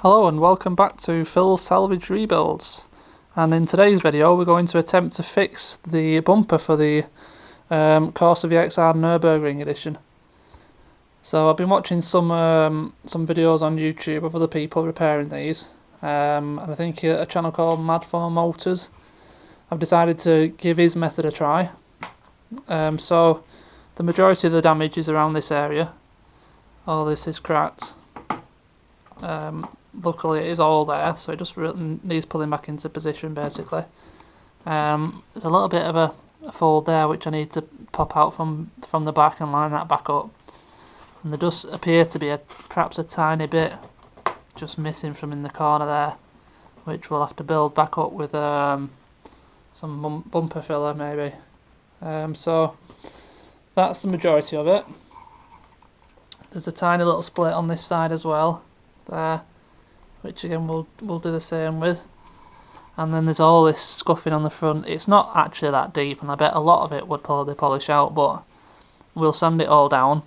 Hello and welcome back to Phil's Salvage Rebuilds, and in today's video we're going to attempt to fix the bumper for the Corsa VXR Nurburgring edition. So I've been watching some videos on YouTube of other people repairing these, and I think a channel called Mad for Motors. I've decided to give his method a try. So the majority of the damage is around this area. All this is cracked. Luckily it is all there, so it just needs pulling back into position basically. There's a little bit of a fold there which I need to pop out from the back and line that back up. And there does appear to be perhaps a tiny bit just missing from in the corner there, which we'll have to build back up with some bumper filler maybe. So that's the majority of it. There's a tiny little split on this side as well, there, which again we'll do the same with. And then there's all this scuffing on the front. It's not actually that deep, and I bet a lot of it would probably polish out, but we'll sand it all down.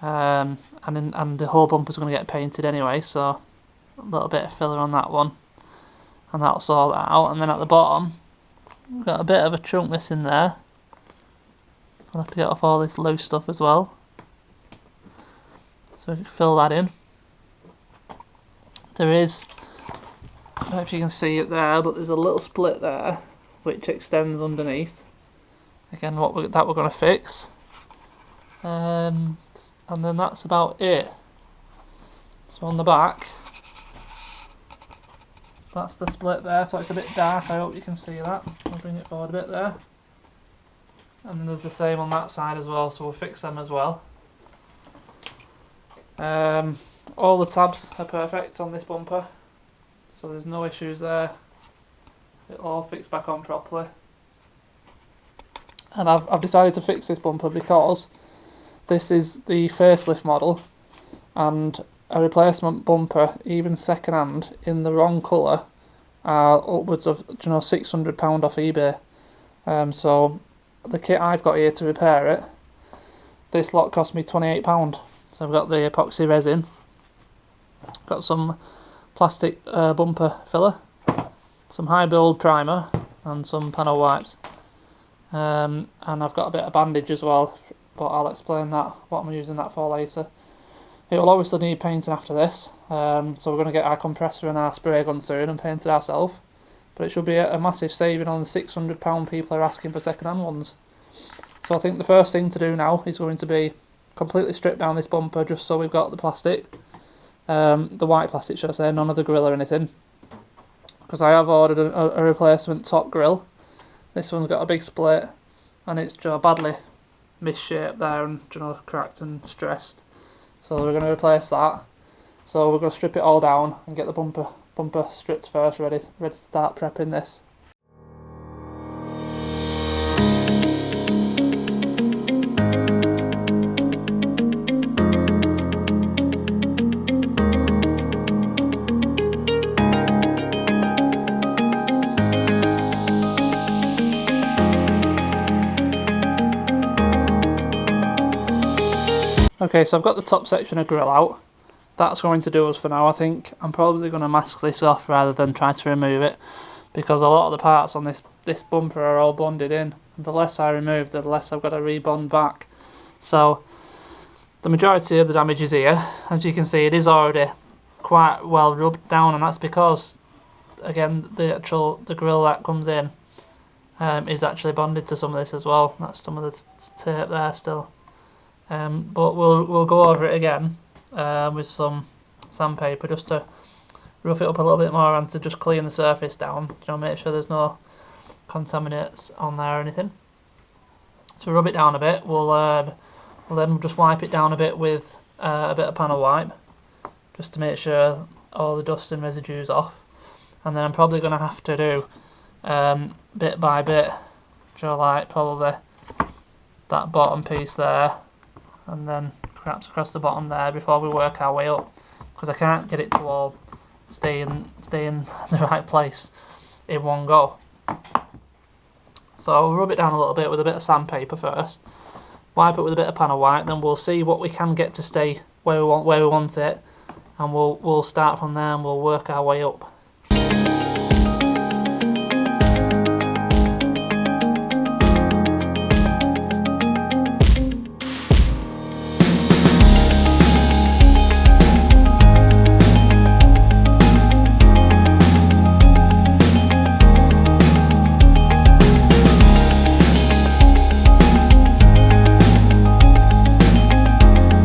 And the whole bumper's going to get painted anyway, so a little bit of filler on that one, and that'll sort that out. And then at the bottom, we've got a bit of a chunk missing there. I'll have to get off all this loose stuff as well. So we can fill that in. There is, I don't know if you can see it there, but there's a little split there which extends underneath. Again, we're going to fix. And then that's about it. So on the back, that's the split there, so it's a bit dark, I hope you can see that. I'll bring it forward a bit there. And then there's the same on that side as well, so we'll fix them as well. All the tabs are perfect on this bumper, so there's no issues there. It all fits back on properly. And I've decided to fix this bumper because this is the facelift model, and a replacement bumper, even second hand, in the wrong colour, are upwards of £600 off eBay. So the kit I've got here to repair it, this lot cost me £28. So I've got the epoxy resin, got some plastic bumper filler, some high build primer, and some panel wipes. And I've got a bit of bandage as well, but I'll explain that, what I'm using that for later. It will obviously need painting after this, so we're going to get our compressor and our spray gun soon and paint it ourselves. But it should be a massive saving on the £600 people are asking for second hand ones. So I think the first thing to do now is going to be completely strip down this bumper just so we've got the plastic, the white plastic should I say, none of the grill or anything, because I have ordered a replacement top grill. This one's got a big split and it's badly misshaped there and cracked and stressed, so we're going to replace that. So we're going to strip it all down and get the bumper stripped first, ready to start prepping this. Okay, so I've got the top section of grill out. That's going to do us for now. I think I'm probably going to mask this off rather than try to remove it, because a lot of the parts on this bumper are all bonded in, and the less I remove, the less I've got to rebond back. So the majority of the damage is here. As you can see, it is already quite well rubbed down, and that's because, again, the grill that comes in is actually bonded to some of this as well. That's some of the tape there still. But we'll go over it again with some sandpaper just to rough it up a little bit more and to just clean the surface down. Make sure there's no contaminants on there or anything. So rub it down a bit. We'll then just wipe it down a bit with a bit of panel wipe, just to make sure all the dust and residues off. And then I'm probably going to have to do bit by bit, like probably that bottom piece there, and then perhaps across the bottom there before we work our way up, because I can't get it to all stay in the right place in one go. So I'll rub it down a little bit with a bit of sandpaper first, wipe it with a bit of panel wipe, then we'll see what we can get to stay where we want it, and we'll start from there and we'll work our way up.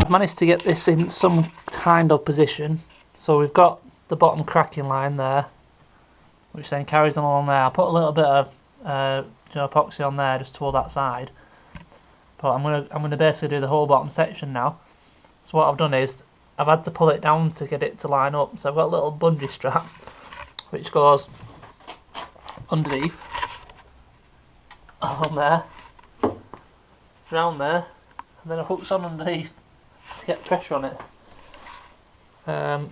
Managed to get this in some kind of position, so we've got the bottom cracking line there, which then carries on along there. I put a little bit of epoxy on there just toward that side, but I'm gonna basically do the whole bottom section now. So what I've done is I've had to pull it down to get it to line up. So I've got a little bungee strap which goes underneath, along there, round there, and then it hooks on underneath to get pressure on it.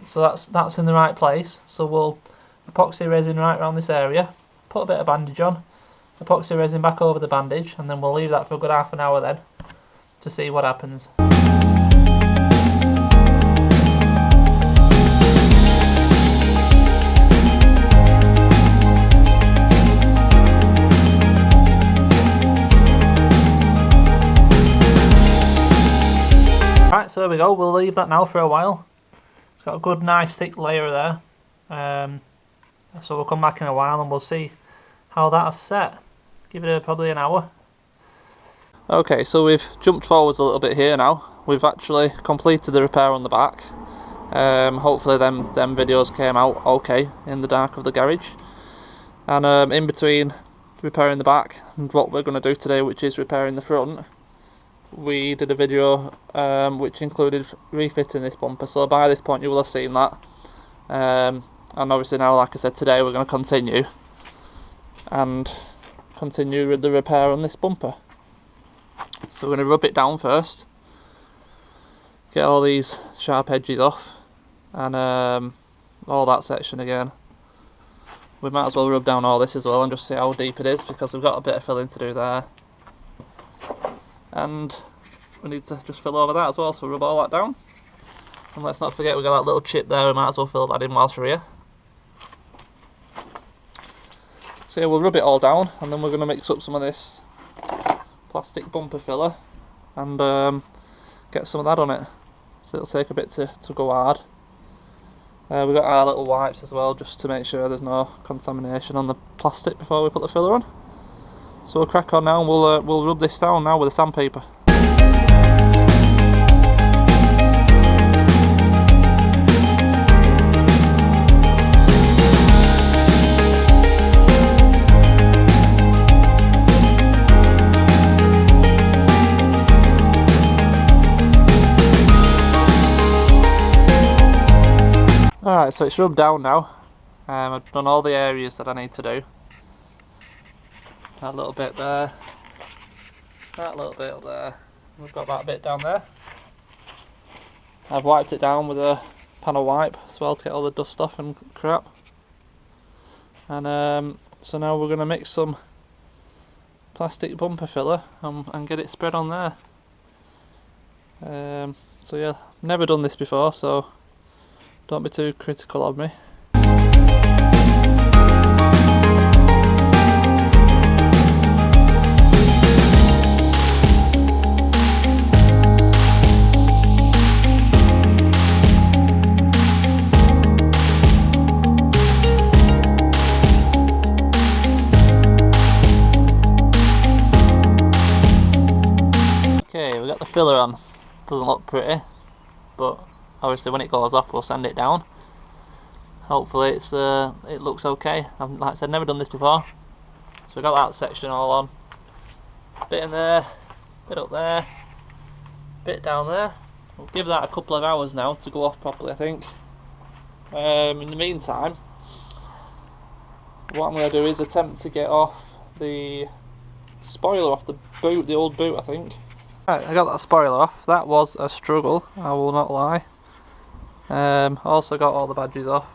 So that's in the right place. So we'll epoxy resin right around this area, put a bit of bandage on, epoxy resin back over the bandage, and then we'll leave that for a good half an hour then to see what happens. Right, so there we go, we'll leave that now for a while. It's got a good nice thick layer there. So we'll come back in a while and we'll see how that has set. Give it probably an hour. Okay, so we've jumped forwards a little bit here now. We've actually completed the repair on the back. Hopefully them videos came out okay in the dark of the garage. And in between repairing the back and what we're going to do today, which is repairing the front, we did a video which included refitting this bumper, so by this point you will have seen that. And obviously now, like I said, today we're going to continue with the repair on this bumper. So we're going to rub it down first, get all these sharp edges off, and all that section again. We might as well rub down all this as well and just see how deep it is, because we've got a bit of filling to do there. And we need to just fill over that as well, so rub all that down. And let's not forget we've got that little chip there, we might as well fill that in whilst we're here. So yeah, we'll rub it all down, and then we're going to mix up some of this plastic bumper filler and get some of that on it. So it'll take a bit to go hard. We've got our little wipes as well, just to make sure there's no contamination on the plastic before we put the filler on. So we'll crack on now and we'll rub this down now with a sandpaper. Alright, so it's rubbed down now. I've done all the areas that I need to do. That little bit there, that little bit up there, we've got that bit down there. I've wiped it down with a panel wipe as well to get all the dust off and crap. And so now we're going to mix some plastic bumper filler and get it spread on there. So yeah, never done this before, so don't be too critical of me. Okay, we got the filler on. Doesn't look pretty, but obviously when it goes off we'll sand it down. Hopefully it looks okay. I've, like I said, never done this before. So we've got that section all on. Bit in there, bit up there, bit down there. We'll give that a couple of hours now to go off properly, I think. In the meantime, what I'm going to do is attempt to get off the spoiler off the boot, the old boot I think. Right, I got that spoiler off. That was a struggle, I will not lie. Also got all the badges off.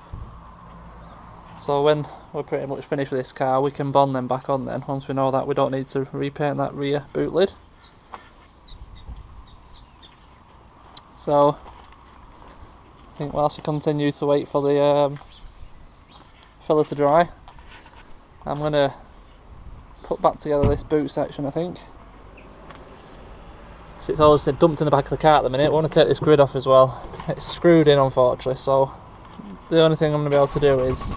So when we're pretty much finished with this car, we can bond them back on then, once we know that we don't need to repaint that rear boot lid. So I think whilst we continue to wait for the filler to dry, I'm going to put back together this boot section, I think. So it's all just dumped in the back of the car at the minute. I want to take this grid off as well. It's screwed in, unfortunately, so the only thing I'm going to be able to do is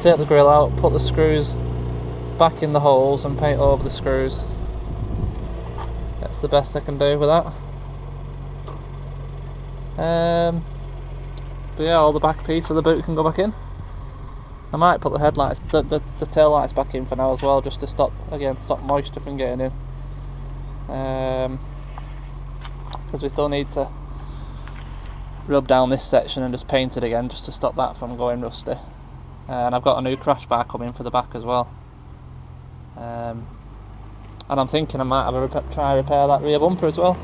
take the grill out, put the screws back in the holes and paint over the screws. That's the best I can do with that. But yeah, all the back piece of the boot can go back in. I might put the headlights, the tail lights back in for now as well, just to stop moisture from getting in. Because we still need to rub down this section and just paint it again, just to stop that from going rusty. And I've got a new crash bar coming for the back as well. And I'm thinking I might have try repair that rear bumper as well.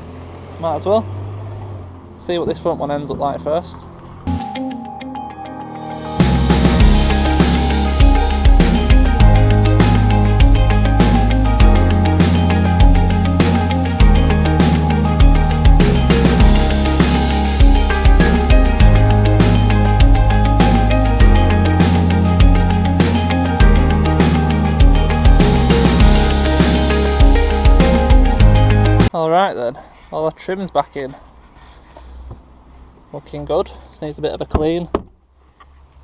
Might as well. See what this front one ends up like first. Alright then, all the trim's back in. Looking good, just needs a bit of a clean,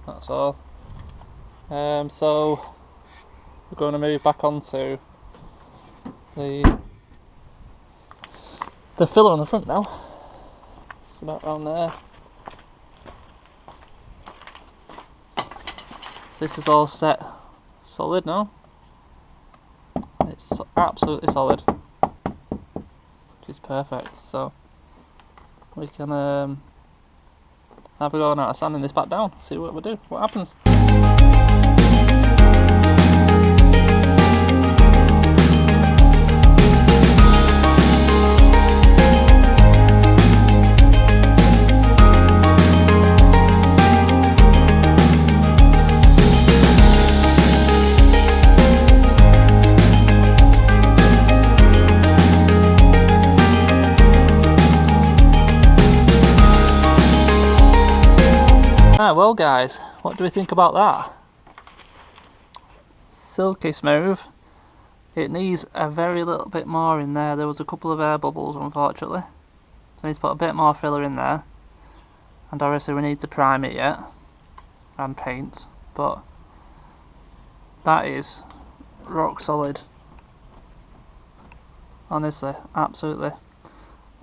that's all. So we're going to move back onto the filler on the front now. It's about around there. So this is all set solid now. It's absolutely solid, which is perfect. So we can have a go now at sanding this back down, see what we do, what happens. Right, well guys, what do we think about that? Silky smooth. It needs a very little bit more in there. There was a couple of air bubbles, unfortunately. So I need to put a bit more filler in there. And obviously we need to prime it yet. And paint. But that is rock solid. Honestly, absolutely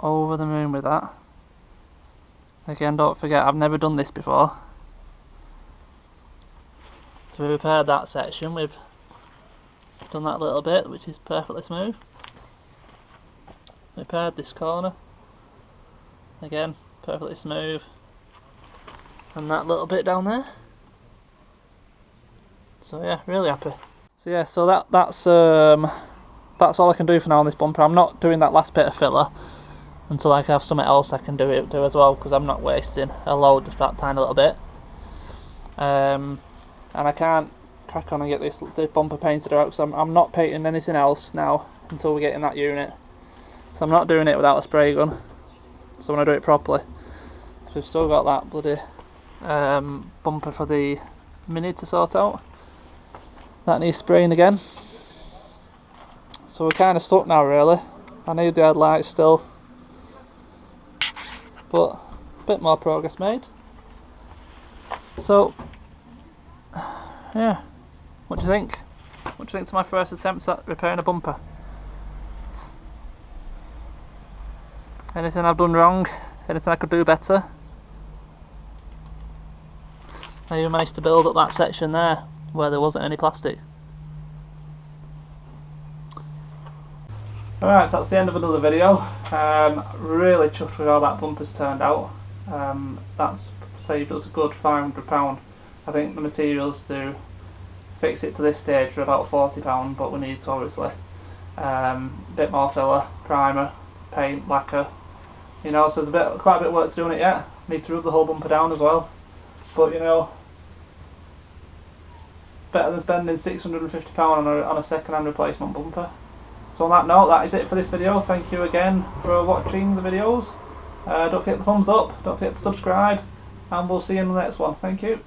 over the moon with that. Again, don't forget, I've never done this before. So we repaired that section, we've done that little bit, which is perfectly smooth. Repaired this corner, again, perfectly smooth. And that little bit down there. So yeah, really happy. So yeah, so that's all I can do for now on this bumper. I'm not doing that last bit of filler until I have something else I can do as well, because I'm not wasting a load of that tiny little bit. And I can't crack on and get this bumper painted out, because I'm not painting anything else now until we get in that unit. So I'm not doing it without a spray gun, so when I do it properly. So we've still got that bloody bumper for the Mini to sort out. That needs spraying again. So we're kind of stuck now really. I need the headlights still, but a bit more progress made. So yeah, what do you think? What do you think to my first attempts at repairing a bumper? Anything I've done wrong? Anything I could do better? I even managed to build up that section there where there wasn't any plastic. Alright, so that's the end of another video. Really chuffed with how that bumper's turned out. That's saved us a good £500. I think the materials to fix it to this stage are about £40, but we need to obviously a bit more filler, primer, paint, lacquer. You know, so there's quite a bit of work to do on it yet. Need to rub the whole bumper down as well. But you know, better than spending £650 on a second-hand replacement bumper. So on that note, that is it for this video. Thank you again for watching the videos. Don't forget the thumbs up, don't forget to subscribe, and we'll see you in the next one. Thank you.